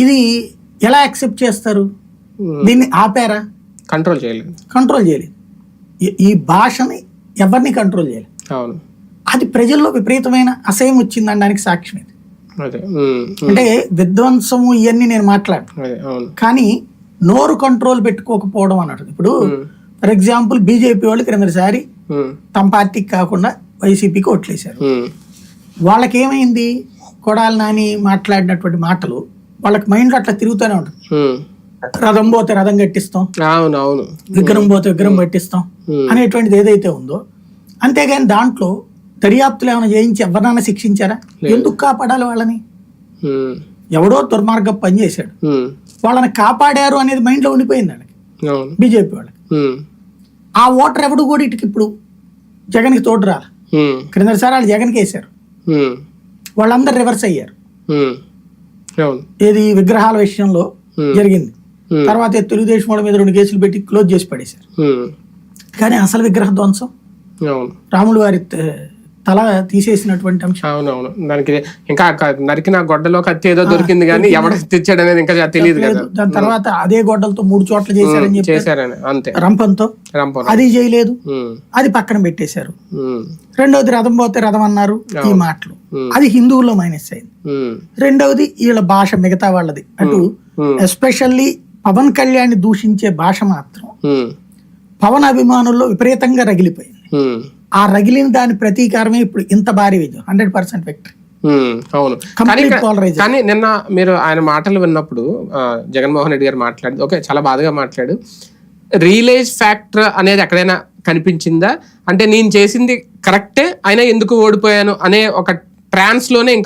ఇది ఎలా యాక్సెప్ట్ చేస్తారు? దీన్ని ఆపారా? కంట్రోల్ చేయలేదు. ఈ భాషని ఎవరిని కంట్రోల్ చేయలేదు. అవును. అది ప్రజల్లో విపరీతమైన అసహ్యం వచ్చిందనడానికి సాక్ష్యం ఇది. అంటే విధ్వంసము ఇవన్నీ నేను మాట్లాడు, కానీ నోరు కంట్రోల్ పెట్టుకోకపోవడం అన్నట్టు. ఇప్పుడు ఫర్ ఎగ్జాంపుల్ బీజేపీ వాళ్ళు క్రిందసారి తమ పార్టీకి కాకుండా వైసీపీకి ఓట్లేశారు. వాళ్ళకి ఏమైంది? కొడాలి నాని మాట్లాడినటువంటి మాటలు వాళ్ళకి మైండ్ అట్లా తిరుగుతూనే ఉంటుంది. రథం పోతే రథం కట్టిస్తాం, విగ్రహం పోతే విగ్రహం పట్టిస్తాం అనేటువంటిది ఏదైతే ఉందో. అంతేగాని దాంట్లో దర్యాప్తులు ఏమైనా చేయించి ఎవరినైనా శిక్షించారా? ఎందుకు కాపాడాలి వాళ్ళని? ఎవడో దుర్మార్గం పని చేశాడు, వాళ్ళని కాపాడారు అనేది మైండ్ లో ఉండిపోయింది వాళ్ళకి, బీజేపీ వాళ్ళకి. ఆ ఓటర్ ఎవడు కూడా ఇటుకి ఇప్పుడు జగన్కి తోడు రాలి. క్రిందసారి వాళ్ళు జగన్కి వేశారు, వాళ్ళందరూ రివర్స్ అయ్యారు. ఏది విగ్రహాల విషయంలో జరిగింది. తర్వాత తెలుగుదేశం వాళ్ళ మీద 2 కేసులు పెట్టి క్లోజ్ చేసి పడేశారు. కానీ అసలు విగ్రహ ధ్వంసం, రాములు వారి తల తీసేసినటువంటి అంశం. అవునవును. దానికి ఇంకా నరికిన గొడ్డలో కత్తి ఏదో దొరికింది, కానీ ఎవడ తెచ్చాడు అనేది ఇంకా తెలియదు కదా. దాని తర్వాత అదే గొడ్డలతో 3 చోట్ల చేశారని చెప్పి రంపంతో అది చేయలేదు, అది పక్కన పెట్టేశారు. రెండవది రథం పోతే రథం అన్నారు, ఈ మాటలు అది హిందువుల్లో మైనస్ అయింది. రెండవది వీళ్ళ భాష మిగతా వాళ్ళది, అటు ఎస్పెషల్లీ పవన్ కళ్యాణ్ దూషించే భాష మాత్రం పవన్ అభిమానుల్లో విపరీతంగా రగిలిపోయింది. ఆ రగిలిన దాని ప్రతీకారమే ఇప్పుడు ఇంత భారీ విజయం, 100% విక్టరీ. అవును. కానీ నిన్న మీరు ఆయన మాటలు విన్నప్పుడు జగన్మోహన్ రెడ్డి గారు మాట్లాడి ఓకే చాలా బాధగా మాట్లాడు, రియలైజ్ ఫ్యాక్టర్ అనేది ఎక్కడైనా కనిపించిందా? అంటే నేను చేసింది కరెక్టే అయినా ఎందుకు ఓడిపోయాను అనే ఒక ట్రాన్స్ లోనే ఇంకా